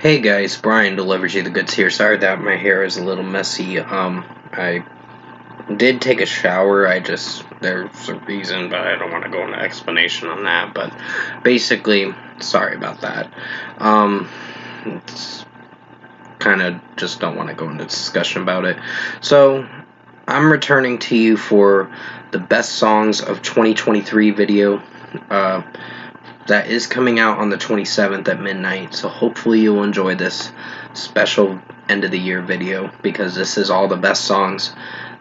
Hey guys, Brian delivers you the goods here. Sorry that my hair is a little messy. I did take a shower. There's a reason, but I don't want to go into explanation on that. But basically, sorry about that. It's kind of just don't want to go into discussion about it. So, I'm returning to you for the best songs of 2023 video. Uh, that is coming out on the 27th at midnight, so hopefully you'll enjoy this special end of the year video because this is all the best songs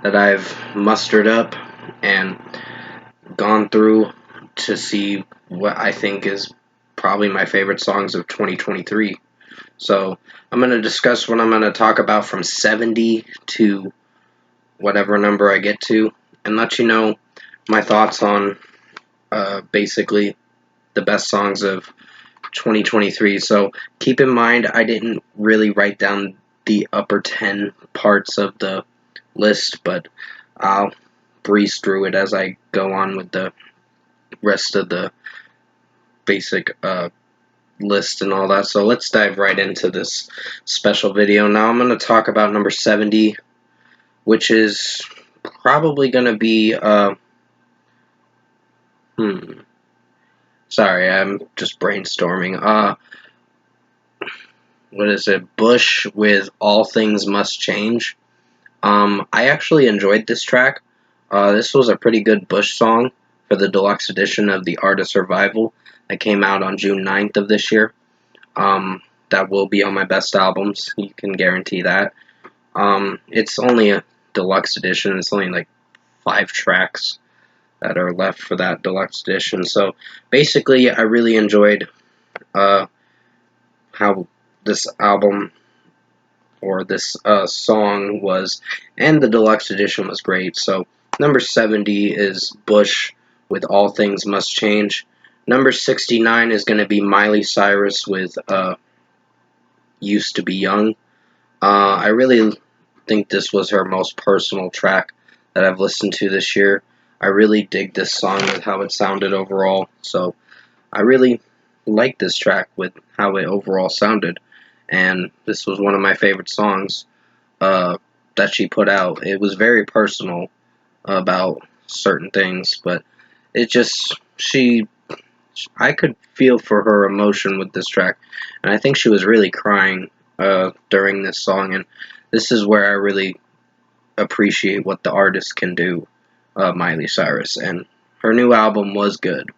that I've mustered up and gone through to see what I think is probably my favorite songs of 2023. So I'm going to discuss what I'm going to talk about from 70 to whatever number I get to and let you know my thoughts on basically the best songs of 2023. So keep in mind, I didn't really write down the upper 10 parts of the list, but I'll breeze through it as I go on with the rest of the basic list and all that. So let's dive right into this special video. Now I'm going to talk about number 70, which is probably going to be sorry, I'm just brainstorming. What is it? Bush with All Things Must Change. I actually enjoyed this track. This was a pretty good Bush song for the deluxe edition of The Art of Survival that came out on June 9th of this year. That will be on my best albums. You can guarantee that. It's only a deluxe edition. It's only like 5 tracks that are left for that deluxe edition. So basically, I really enjoyed how this album or this song was, and the deluxe edition was great. So number 70 is Bush with All Things Must Change. Number 69 is going to be Miley Cyrus with Used to Be Young. I really think this was her most personal track that I've listened to this year. I really dig this song with how it sounded overall. So I really like this track with how it overall sounded. And this was one of my favorite songs that she put out. It was very personal about certain things, but it just, I could feel for her emotion with this track, and I think she was really crying during this song, and this is where I really appreciate what the artist can do, Miley Cyrus, and her new album was good.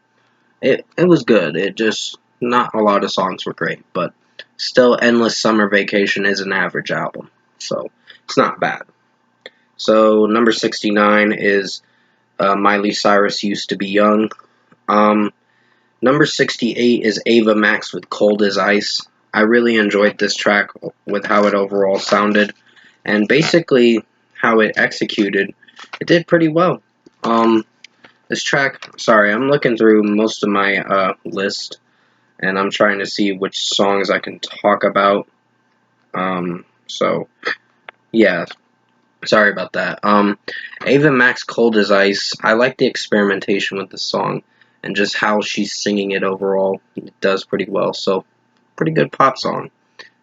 It was good. It just, not a lot of songs were great, but still, Endless Summer Vacation is an average album, so it's not bad. So number 69 is Miley Cyrus Used to Be Young. Number 68 is Ava Max with Cold as Ice. I really enjoyed this track with how it overall sounded and basically how it executed. It did pretty well. This track, sorry, I'm looking through most of my list and I'm trying to see which songs I can talk about. So, yeah, sorry about that. Ava Max Cold as Ice. I like the experimentation with the song and just how she's singing it overall. It does pretty well. So, pretty good pop song.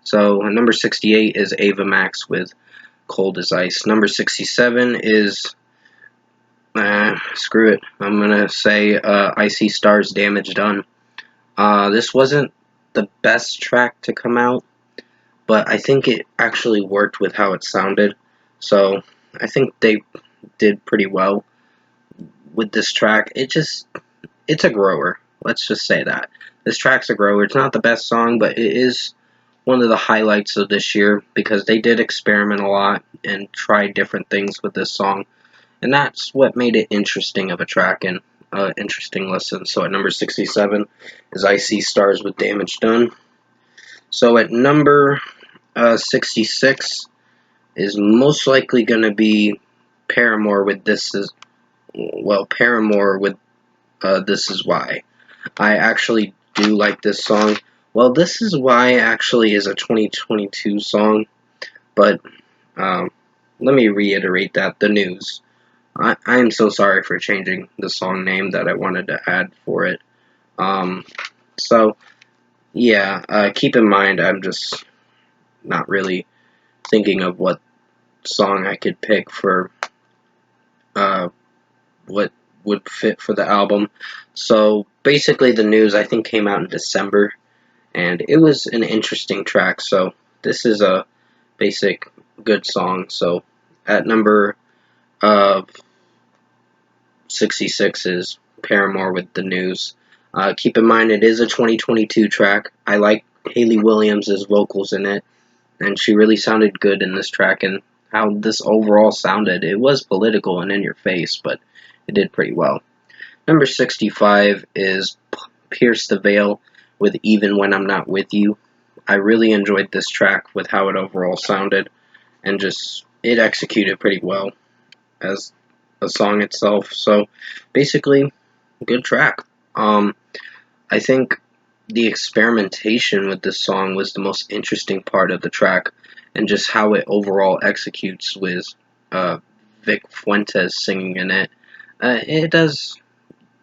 So, number 68 is Ava Max with Cold as Ice. Number 67 is, screw it. I'm going to say I See Stars Damage Done. This wasn't the best track to come out, but I think it actually worked with how it sounded. So I think they did pretty well with this track. It's a grower. Let's just say that. This track's a grower. It's not the best song, but it is one of the highlights of this year because they did experiment a lot and try different things with this song. And that's what made it interesting of a track and interesting listen. So at number 67 is I See Stars with Damage Done. So at number 66 is most likely going to be Paramore with Paramore with This Is Why. I actually do like this song. Well, This Is Why actually is a 2022 song, but let me reiterate that, the news. I am so sorry for changing the song name that I wanted to add for it. So, yeah, keep in mind I'm just not really thinking of what song I could pick for what would fit for the album. So basically, the news I think came out in December, and it was an interesting track. So this is a basic good song. So at number 66 is Paramore with The News. Keep in mind it is a 2022 track. I like Hayley Williams' vocals in it, and she really sounded good in this track, and how this overall sounded. It was political and in your face, but it did pretty well. Number 65 is Pierce the Veil with Even When I'm Not With You. I really enjoyed this track with how it overall sounded, and just it executed pretty well as a song itself. So basically, good track. I think the experimentation with this song was the most interesting part of the track, and just how it overall executes with Vic Fuentes singing in it. It does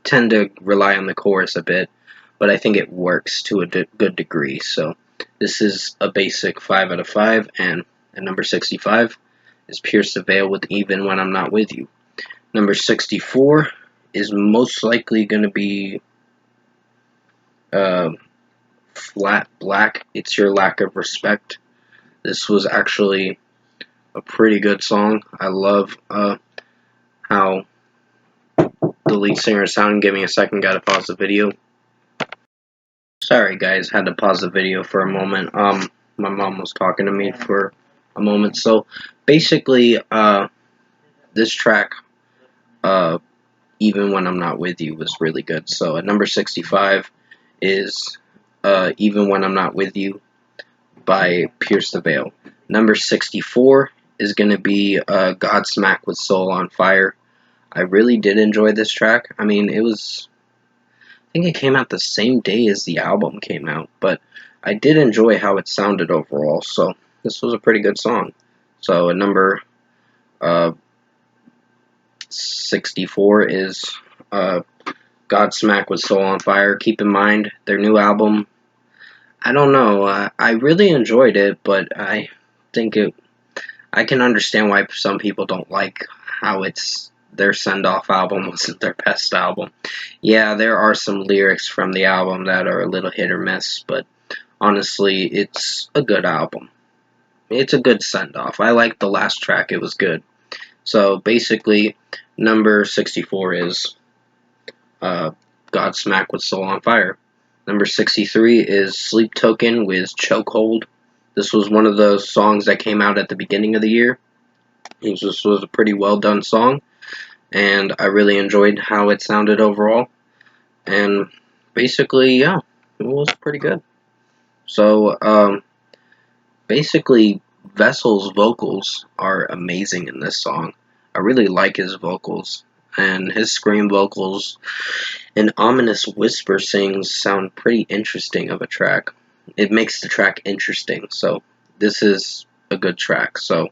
tend to rely on the chorus a bit, but I think it works to a good degree. So this is a basic 5 out of 5, and at number 65 is Pierce the Veil with Even When I'm Not With You. Number 64 is most likely going to be Flat Black, It's Your Lack of Respect. This was actually a pretty good song. I love how the lead singer sounded. Give me a second, gotta pause the video. Sorry guys, had to pause the video for a moment. My mom was talking to me for a moment. So basically, this track, Even When I'm Not With You, was really good. So at number 65 is Even When I'm Not With You by Pierce the Veil. Number 64 is going to be Godsmack with Soul on Fire. I really did enjoy this track. I mean, I think it came out the same day as the album came out, but I did enjoy how it sounded overall, so this was a pretty good song. So at number 64 is Godsmack with Soul on Fire. Keep in mind, their new album, I don't know, I really enjoyed it, but I think I can understand why some people don't like how their send-off album wasn't their best album. Yeah, there are some lyrics from the album that are a little hit or miss, but honestly, it's a good album. It's a good send-off. I liked the last track. It was good. So basically, number 64 is Godsmack with Soul on Fire. Number 63 is Sleep Token with Chokehold. This was one of those songs that came out at the beginning of the year. This was a pretty well done song, and I really enjoyed how it sounded overall. And basically, yeah, it was pretty good. So, basically, Vessel's vocals are amazing in this song. I really like his vocals, and his scream vocals and ominous whisper sings sound pretty interesting of a track. It makes the track interesting, so this is a good track. So,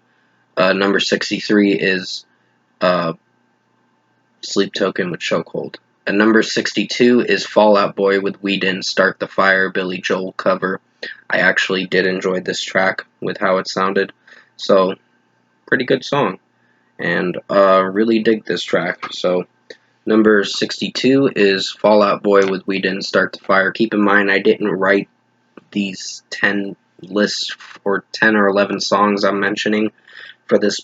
number 63 is Sleep Token with Chokehold. At number 62 is Fall Out Boy with We Didn't Start the Fire, Billy Joel cover. I actually did enjoy this track with how it sounded. So, pretty good song. And really dig this track. So, number 62 is Fall Out Boy with We Didn't Start the Fire. Keep in mind, I didn't write these 10 lists or 10 or 11 songs I'm mentioning for this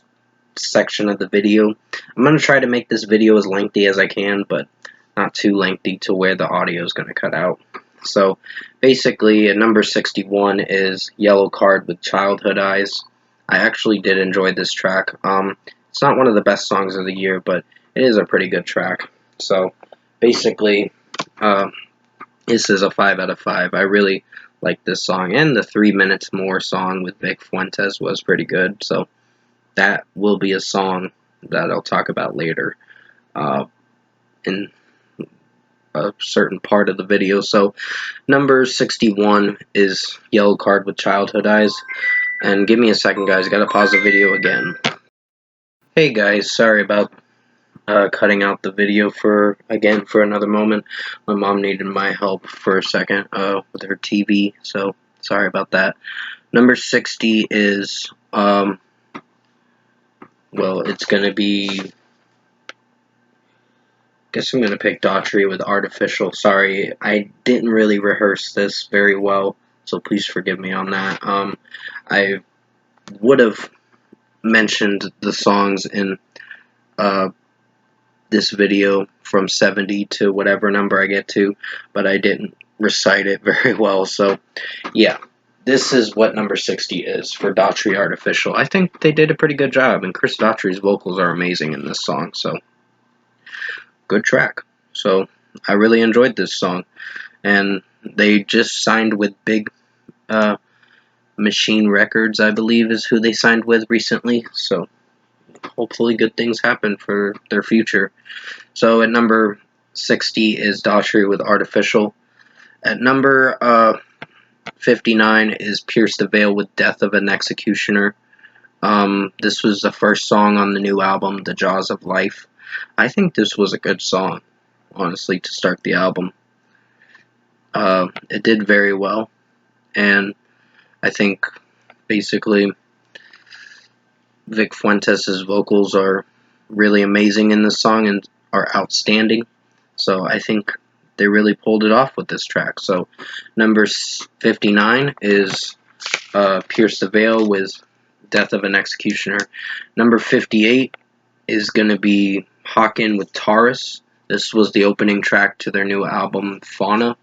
section of the video. I'm going to try to make this video as lengthy as I can, but not too lengthy to where the audio is going to cut out. So basically, number 61 is Yellow Card with Childhood Eyes. I actually did enjoy this track. It's not one of the best songs of the year, but it is a pretty good track. So basically, this is a 5 out of 5. I really like this song, and the 3 Minutes More song with Vic Fuentes was pretty good. So that will be a song that I'll talk about later in a certain part of the video. So number 61 is Yellow Card with Childhood Eyes. And give me a second, guys. Gotta pause the video again. Hey guys, sorry about cutting out the video for another moment. My mom needed my help for a second with her TV, so sorry about that. Number 60 is, well, it's going to be, guess I'm going to pick Daughtry with Artificial. Sorry, I didn't really rehearse this very well, so please forgive me on that. I would have mentioned the songs in this video from 70 to whatever number I get to, but I didn't recite it very well, so yeah. This is what number 60 is for Daughtry Artificial. I think they did a pretty good job, and Chris Daughtry's vocals are amazing in this song, so good track. So I really enjoyed this song, and they just signed with Big Machine Records, I believe is who they signed with recently, so hopefully good things happen for their future. So at number 60 is Daughtry with Artificial. At number 59 is Pierce the Veil with Death of an Executioner. This was the first song on the new album, The Jaws of Life. I think this was a good song, honestly, to start the album. It did very well, and I think basically Vic Fuentes' vocals are really amazing in this song and are outstanding. So I think they really pulled it off with this track. So number 59 is Pierce the Veil with Death of an Executioner. Number 58 is going to be Hawken with Taurus. This was the opening track to their new album, Fauna,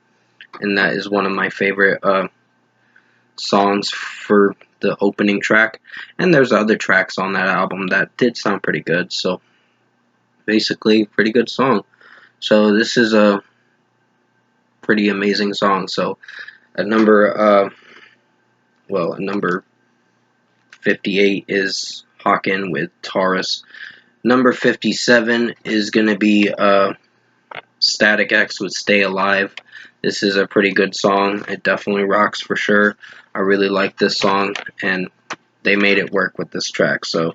and that is one of my favorite songs for the opening track. And there's other tracks on that album that did sound pretty good, so basically, pretty good song. So this is a pretty amazing song. So at number 58 is Hawken with Taurus. Number 57 is going to be Static X with Stay Alive. This is a pretty good song. It definitely rocks for sure. I really like this song, and they made it work with this track. So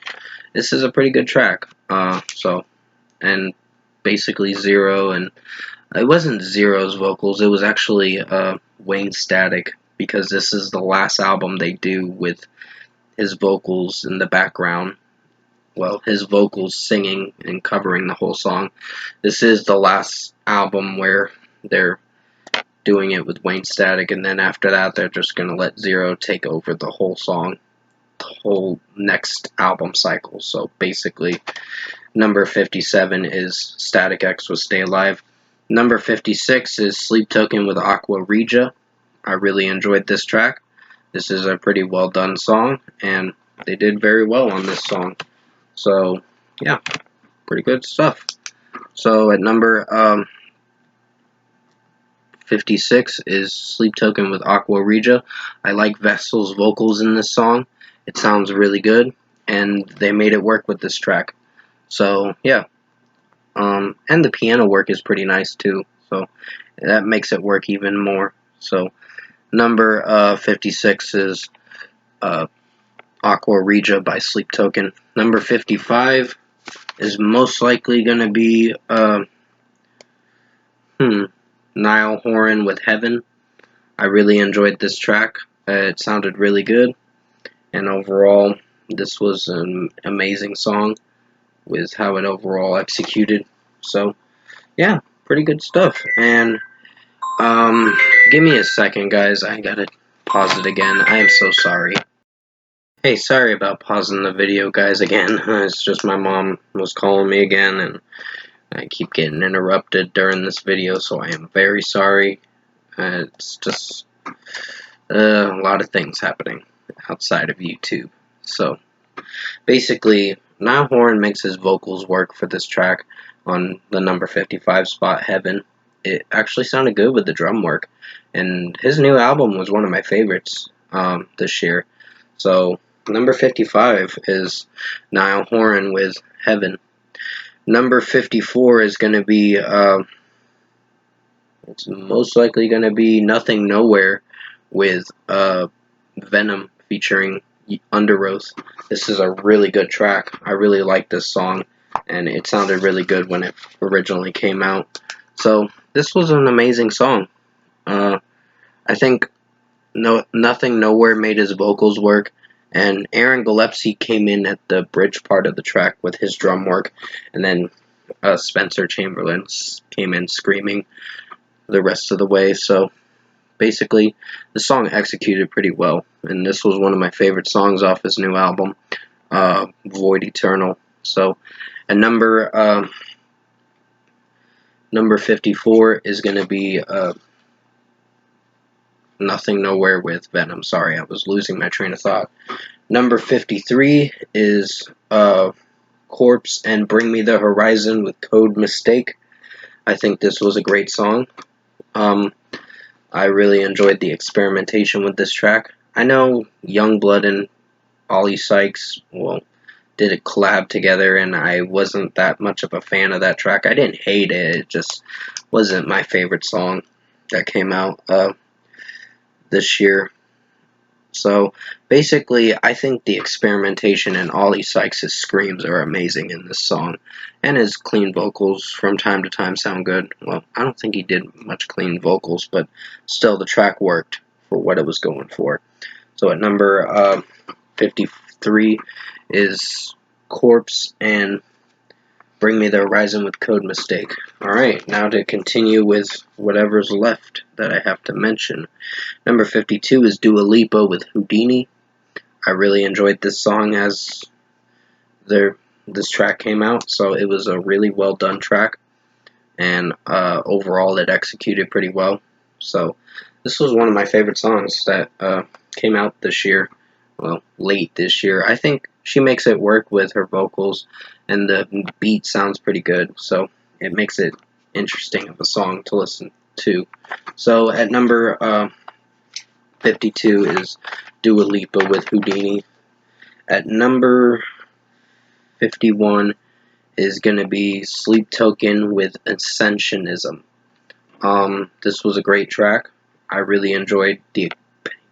this is a pretty good track. And basically Zero, and it wasn't Zero's vocals. It was actually Wayne Static, because this is the last album they do with his vocals in the background. Well, his vocals singing and covering the whole song. This is the last album where they're doing it with Wayne Static, and then after that they're just going to let Zero take over the whole song, the whole next album cycle. So basically, number 57 is Static X with Stay Alive. Number 56 is Sleep Token with Aqua Regia. I really enjoyed this track. This is a pretty well done song, and they did very well on this song. So, yeah, pretty good stuff. So, at number 56 is Sleep Token with Aqua Regia. I like Vessel's vocals in this song. It sounds really good, and they made it work with this track. So, yeah. And the piano work is pretty nice, too. So, that makes it work even more. So, number 56 is Aqua Regia by Sleep Token. Number 55 is most likely going to be Niall Horan with Heaven. I really enjoyed this track. It sounded really good, and overall this was an amazing song with how it overall executed. So yeah, pretty good stuff. And give me a second, guys. I gotta pause it again. I am so sorry. Hey, sorry about pausing the video, guys, again. It's just my mom was calling me again, and I keep getting interrupted during this video, so I am very sorry. It's just a lot of things happening outside of YouTube. So, basically, Niall Horan makes his vocals work for this track on the number 55 spot, Heaven. It actually sounded good with the drum work, and his new album was one of my favorites this year. So, number 55 is Niall Horan with Heaven. Number 54 is going to be, it's most likely going to be Nothing Nowhere with Venom featuring Underoath. This is a really good track. I really like this song, and it sounded really good when it originally came out. So, this was an amazing song. I think Nothing Nowhere made his vocals work, and Aaron Gillespie came in at the bridge part of the track with his drum work, and then Spencer Chamberlain came in screaming the rest of the way. So basically, the song executed pretty well, and this was one of my favorite songs off his new album, Void Eternal. So, at number 54 is going to be Nothing Nowhere with Venom. Sorry, I was losing my train of thought. Number 53 is Corpse and Bring Me the Horizon with Code Mistake. I think this was a great song. I really enjoyed the experimentation with this track. I know Youngblood and Ollie Sykes, did a collab together, and I wasn't that much of a fan of that track. I didn't hate it, it just wasn't my favorite song that came out this year. So basically, I think the experimentation and Ollie Sykes' screams are amazing in this song, and his clean vocals from time to time sound good. Well, I don't think he did much clean vocals, but still the track worked for what it was going for. So at number 53 is Corpse and Bring Me the Horizon with Code Mistake. Alright, now to continue with whatever's left that I have to mention. Number 52 is Dua Lipa with Houdini. I really enjoyed this song as this track came out, so it was a really well done track, and overall it executed pretty well. So this was one of my favorite songs that came out this year, well, late this year. I think she makes it work with her vocals, and the beat sounds pretty good, so it makes it interesting of a song to listen to. So at number 52 is Dua Lipa with Houdini. At number 51 is going to be Sleep Token with Ascensionism. This was a great track. I really enjoyed the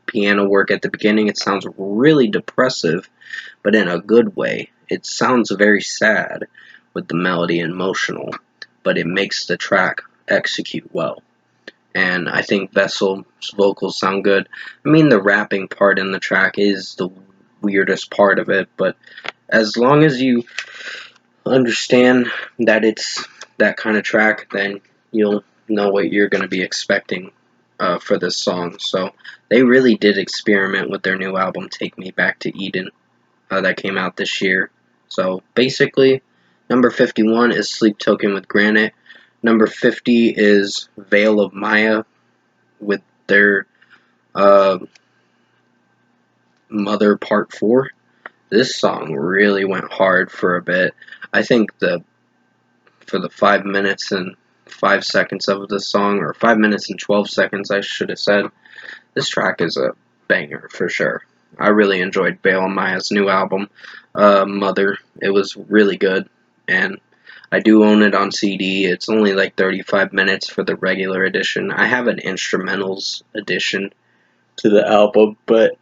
piano work at the beginning. It sounds really depressive, but in a good way. It sounds very sad with the melody and emotional, but it makes the track execute well. And I think Vessel's vocals sound good. I mean, the rapping part in the track is the weirdest part of it, but as long as you understand that it's that kind of track, then you'll know what you're going to be expecting for this song. So they really did experiment with their new album, Take Me Back to Eden, that came out this year. So basically, number 51 is Sleep Token with Granite. Number 50 is Veil of Maya with their Mother Part 4. This song really went hard for a bit. I think for the 5 minutes and 5 seconds of the song, or 5 minutes and 12 seconds I should have said, this track is a banger for sure. I really enjoyed Veil of Maya's new album, Mother. It was really good, and I do own it on CD. It's only like 35 minutes for the regular edition. I have an instrumentals edition to the album, but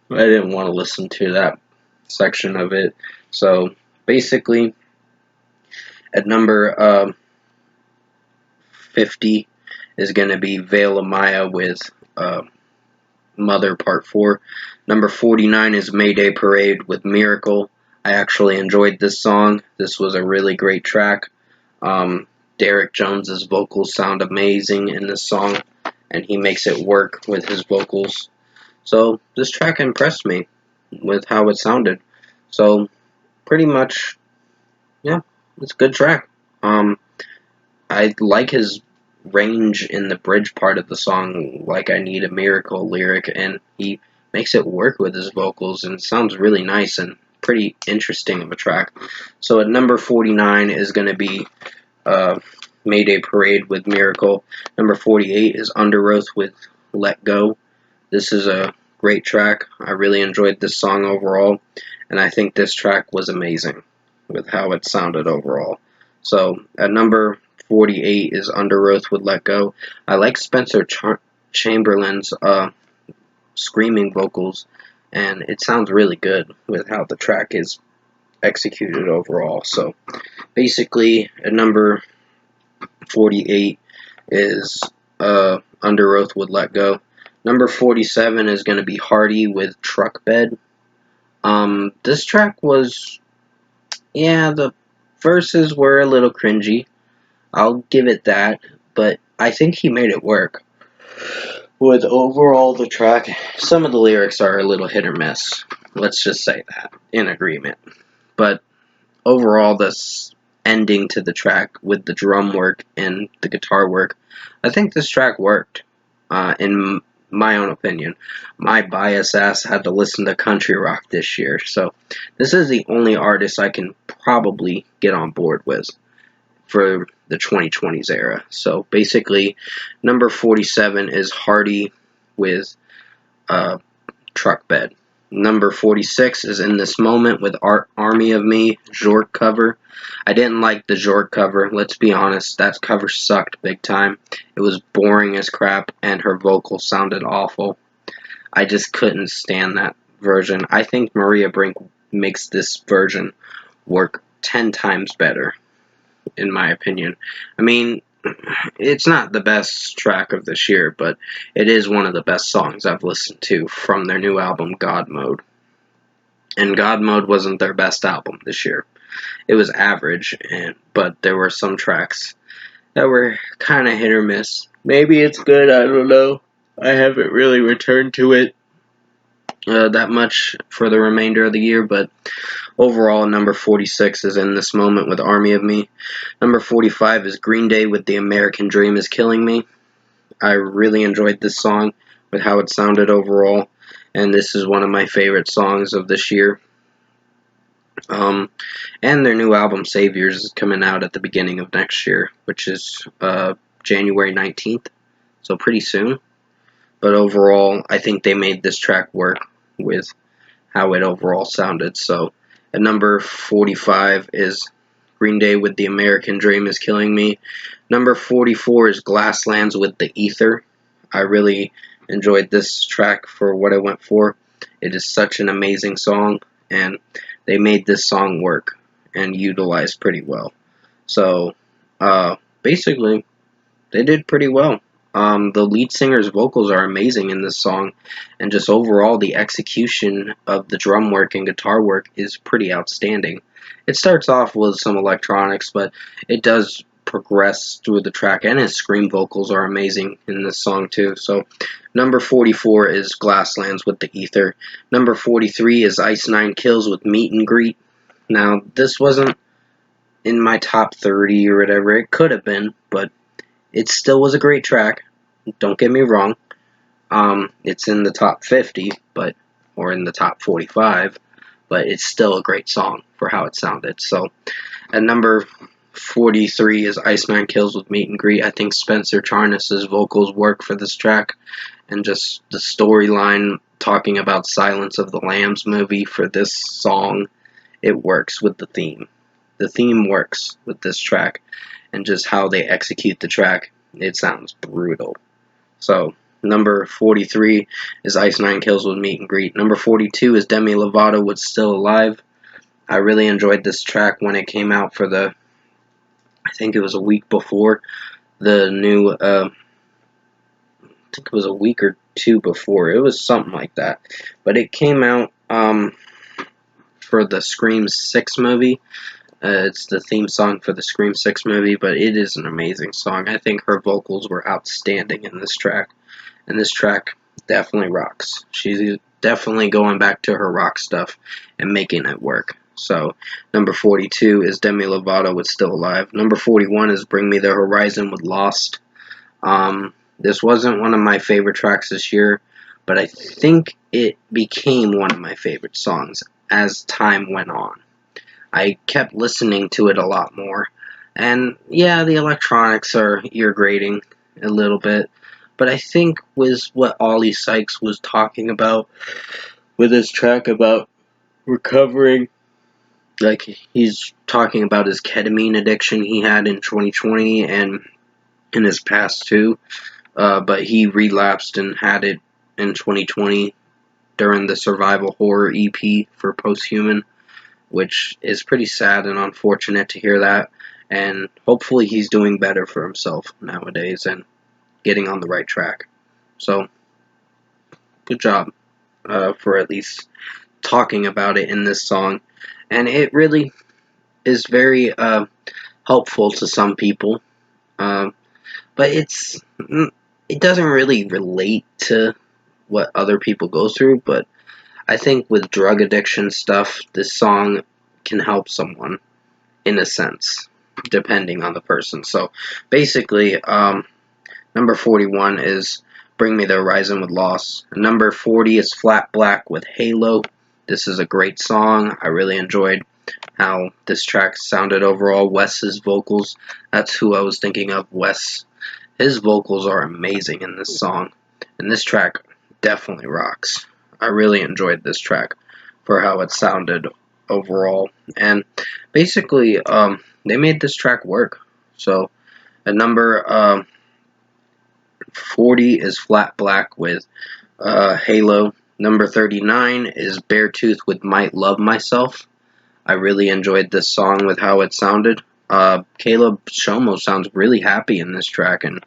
I didn't want to listen to that section of it. So basically, at number 50 is going to be Veil of Maya with Mother Part 4. Number 49 is Mayday Parade with Miracle. I actually enjoyed this song. This was a really great track. Derek Jones's vocals sound amazing in this song, and he makes it work with his vocals. So this track impressed me with how it sounded. So pretty much, yeah, it's a good track. I like his range in the bridge part of the song, like I Need a Miracle lyric, and he makes it work with his vocals, and it sounds really nice and pretty interesting of a track. So at number 49 is going to be Mayday Parade with Miracle. Number 48 is Underoath with Let Go. This is a great track. I really enjoyed this song overall, and I think this track was amazing with how it sounded overall. So at number 48 is Underoath with Let Go. I like Spencer Chamberlain's screaming vocals, and it sounds really good with how the track is executed overall. So basically, at number 48 is Underoath with Let Go. Number 47 is going to be Hardy with Truck Bed. This track was, yeah, the verses were a little cringy. I'll give it that, but I think he made it work. With overall the track, some of the lyrics are a little hit or miss. Let's just say that, in agreement. But overall, this ending to the track with the drum work and the guitar work, I think this track worked, in my own opinion. My bias ass had to listen to country rock this year, so this is the only artist I can probably get on board with for the 2020s era. So basically, number 47 is Hardy with Truck Bed. Number 46 is In This Moment with Army of Me, Jork cover. I didn't like the Jork cover, let's be honest. That cover sucked big time. It was boring as crap, and her vocals sounded awful. I just couldn't stand that version. I think Maria Brink makes this version work 10 times better, in my opinion. I mean, it's not the best track of this year, but it is one of the best songs I've listened to from their new album, God Mode. And God Mode wasn't their best album this year. It was average, but there were some tracks that were kind of hit or miss. Maybe it's good, I don't know. I haven't really returned to it that much for the remainder of the year, but overall, number 46 is In This Moment with Army of Me. Number 45 is Green Day with The American Dream Is Killing Me. I really enjoyed this song with how it sounded overall, and this is one of my favorite songs of this year. And their new album, Saviors, is coming out at the beginning of next year, which is January 19th, so pretty soon. But overall, I think they made this track work with how it overall sounded. So at number 45 is Green Day with The American Dream Is Killing Me. Number 44 is Glasslands with The Ether. I really enjoyed this track for what I went for. It is such an amazing song, and they made this song work and utilized pretty well. So basically, they did pretty well. The lead singer's vocals are amazing in this song, and just overall, the execution of the drum work and guitar work is pretty outstanding. It starts off with some electronics, but it does progress through the track, and his scream vocals are amazing in this song, too. So, number 44 is Glasslands with The Ether. Number 43 is Ice Nine Kills with Meet and Greet. Now, this wasn't in my top 30 or whatever. It could have been, but it still was a great track. Don't get me wrong. It's in the top 50, or in the top 45, but it's still a great song for how it sounded. So, at number 43 is Iceman Kills with Meet and Greet. I think Spencer Charnas's vocals work for this track, and just the storyline talking about Silence of the Lambs movie for this song, it works with the theme. The theme works with this track, and just how they execute the track, it sounds brutal. So, number 43 is Ice Nine Kills with Meet and Greet. Number 42 is Demi Lovato with Still Alive. I really enjoyed this track when it came out for I think it was a week before the new, I think it was a week or two before. It was something like that. But it came out for the Scream 6 movie. It's the theme song for the Scream 6 movie, but it is an amazing song. I think her vocals were outstanding in this track, and this track definitely rocks. She's definitely going back to her rock stuff and making it work. So, number 42 is Demi Lovato with Still Alive. Number 41 is Bring Me the Horizon with Lost. This wasn't one of my favorite tracks this year, but I think it became one of my favorite songs as time went on. I kept listening to it a lot more. And yeah, the electronics are ear grating a little bit. But I think with what Ollie Sykes was talking about with his track about recovering, like he's talking about his ketamine addiction he had in 2020 and in his past too. But he relapsed and had it in 2020 during the survival horror EP for Posthuman, which is pretty sad and unfortunate to hear that. And hopefully he's doing better for himself nowadays and getting on the right track. So, good job for at least talking about it in this song. And it really is very helpful to some people. Um, but it doesn't really relate to what other people go through. But I think with drug addiction stuff, this song can help someone in a sense, depending on the person. So basically, number 41 is Bring Me the Horizon with Loss. Number 40 is Flat Black with Halo. This is a great song. I really enjoyed how this track sounded overall. Wes's vocals, that's who I was thinking of, Wes. His vocals are amazing in this song, and this track definitely rocks. I really enjoyed this track for how it sounded overall, and basically, they made this track work. So, at number 40 is Flat Black with Halo. Number 39 is Beartooth with Might Love Myself. I really enjoyed this song with how it sounded. Caleb Shomo sounds really happy in this track and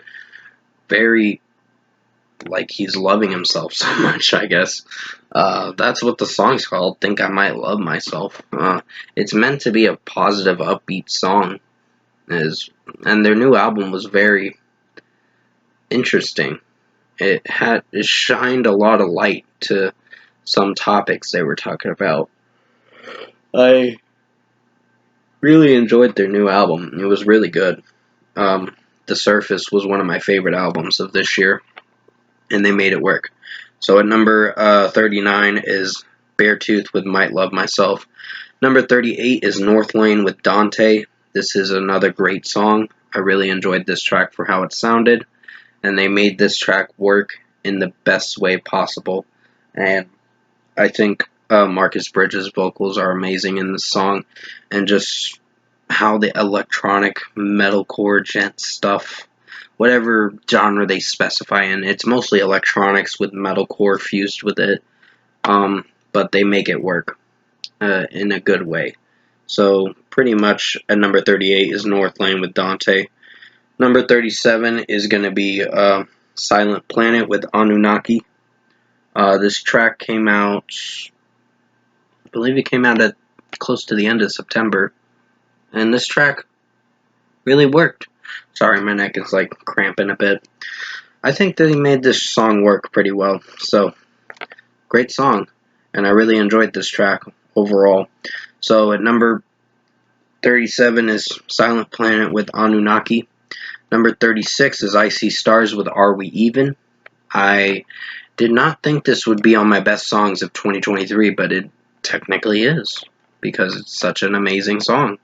very like he's loving himself so much, I guess. That's what the song's called, Think I Might Love Myself. It's meant to be a positive, upbeat song. And their new album was very interesting. It shined a lot of light to some topics they were talking about. I really enjoyed their new album. It was really good. The Surface was one of my favorite albums of this year, and they made it work. So at number 39 is Beartooth with Might Love Myself. Number 38 is North Lane with Dante. This is another great song. I really enjoyed this track for how it sounded, and they made this track work in the best way possible. And I think Marcus Bridges' vocals are amazing in this song, and just how the electronic metalcore gent stuff, whatever genre they specify in, it's mostly electronics with metalcore fused with it, but they make it work in a good way. So pretty much at number 38 is North Lane with Dante. Number 37 is going to be Silent Planet with Anunnaki. This track came out, I believe it came out at close to the end of September, and this track really worked. Sorry, my neck is like cramping a bit. I think that he made this song work pretty well. So, great song, and I really enjoyed this track overall. So at number 37 is Silent Planet with Anunnaki. Number 36 is I See Stars with Are We Even. I did not think this would be on my best songs of 2023, but it technically is, because it's such an amazing song.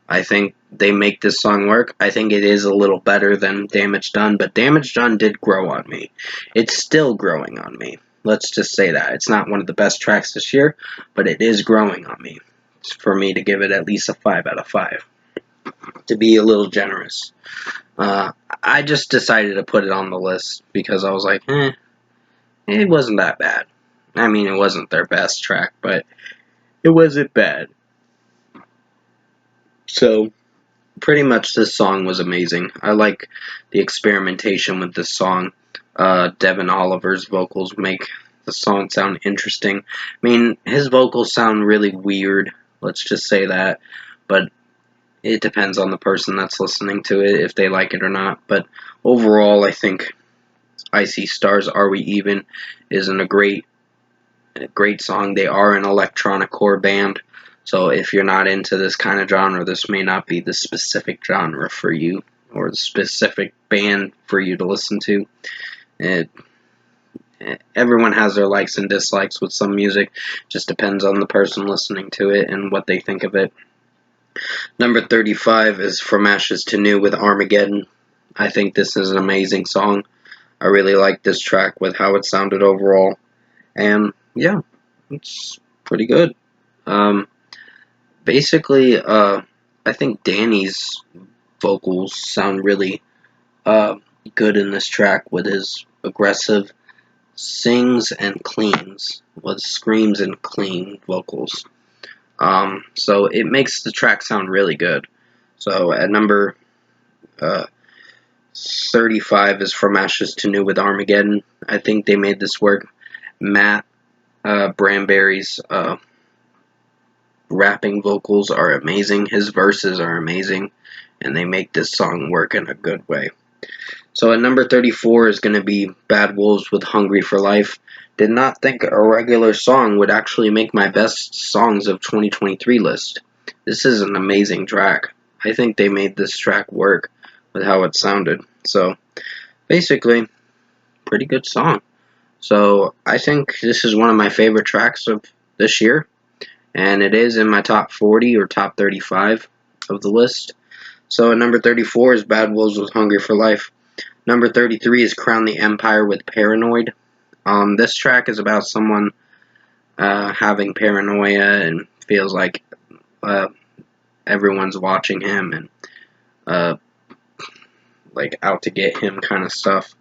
I think they make this song work. I think it is a little better than Damage Done, but Damage Done did grow on me. It's still growing on me. Let's just say that. It's not one of the best tracks this year, but it is growing on me. It's for me to give it at least a 5 out of 5. To be a little generous. I just decided to put it on the list because I was like, it wasn't that bad. I mean, it wasn't their best track, but it wasn't bad. So, pretty much this song was amazing. I like the experimentation with this song. Devin Oliver's vocals make the song sound interesting. I mean, his vocals sound really weird, let's just say that, but it depends on the person that's listening to it, if they like it or not. But overall, I think I See Stars, Are We Even is a great song. They are an electronic core band, so if you're not into this kind of genre, this may not be the specific genre for you, or the specific band for you to listen to. Everyone has their likes and dislikes with some music. Just depends on the person listening to it and what they think of it. Number 35 is From Ashes to New with Armageddon. I think this is an amazing song. I really like this track with how it sounded overall. And yeah, it's pretty good. Basically, I think Danny's vocals sound really good in this track with his aggressive sings and cleans, with screams and clean vocals. So it makes the track sound really good. So at number 35 is From Ashes to New with Armageddon. I think they made this work. Matt Branberry's rapping vocals are amazing. His verses are amazing, and they make this song work in a good way. So at number 34 is going to be Bad Wolves with Hungry for Life. Did not think a regular song would actually make my best songs of 2023 list. This is an amazing track. I think they made this track work with how it sounded. So basically, pretty good song. So I think this is one of my favorite tracks of this year, and it is in my top 40 or top 35 of the list. So at number 34 is Bad Wolves with Hungry for Life. Number 33 is Crown the Empire with Paranoid. This track is about someone having paranoia and feels like everyone's watching him and like out to get him kind of stuff.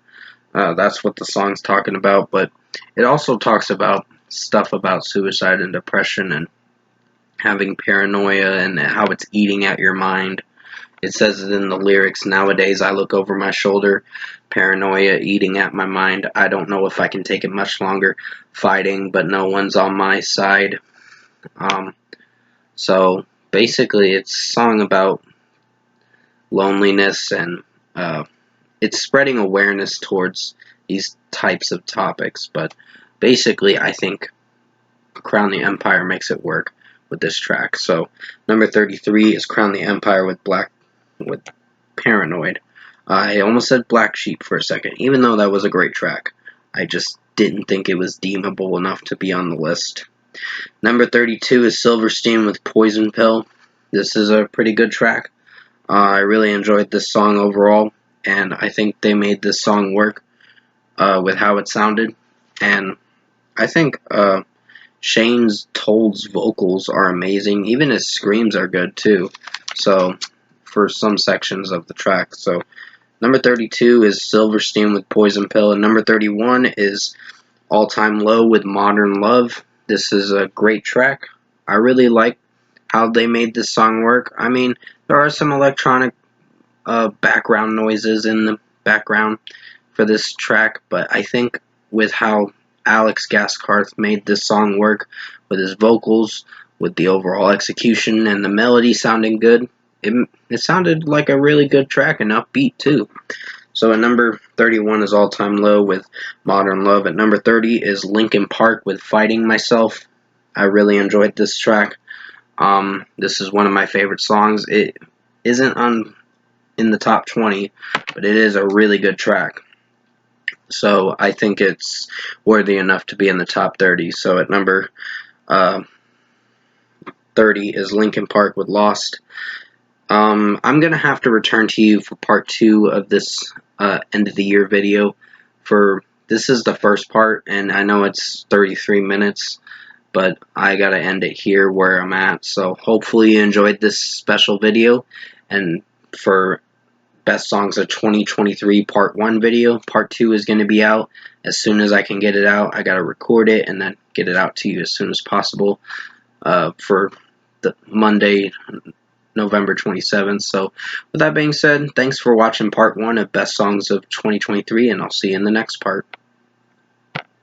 That's what the song's talking about, but it also talks about stuff about suicide and depression and having paranoia and how it's eating at your mind. It says it in the lyrics, nowadays I look over my shoulder, paranoia eating at my mind. I don't know if I can take it much longer, fighting, but no one's on my side. So basically it's a song about loneliness, and it's spreading awareness towards these types of topics. But basically I think Crown the Empire makes it work with this track. So number 33 is Crown the Empire with Paranoid. I almost said Black Sheep for a second, even though that was a great track. I just didn't think it was deemable enough to be on the list. Number 32 is Silverstein with Poison Pill. This is a pretty good track. I really enjoyed this song overall, and I think they made this song work with how it sounded. And I think Shane's Told's vocals are amazing. Even his screams are good too. So for some sections of the track. So number 32 is Silverstein with Poison Pill, and number 31 is All Time Low with Modern Love. This is a great track. I really like how they made this song work. I mean, there are some electronic background noises in the background for this track, but I think with how Alex Gaskarth made this song work with his vocals, with the overall execution and the melody sounding good, it sounded like a really good track and upbeat too. So at number 31 is All Time Low with Modern Love. At number 30 is Linkin Park with Fighting Myself. I really enjoyed this track. This is one of my favorite songs. It isn't in the top 20, but it is a really good track. So I think it's worthy enough to be in the top 30. So at number 30 is Linkin Park with Lost. I'm going to have to return to you for part 2 of this end of the year video. This is the first part, and I know it's 33 minutes, but I got to end it here where I'm at. So hopefully you enjoyed this special video, and for Best Songs of 2023 Part 1 video. Part 2 is going to be out as soon as I can get it out. I got to record it and then get it out to you as soon as possible for the Monday, November 27th. So with that being said, thanks for watching Part 1 of Best Songs of 2023, and I'll see you in the next part.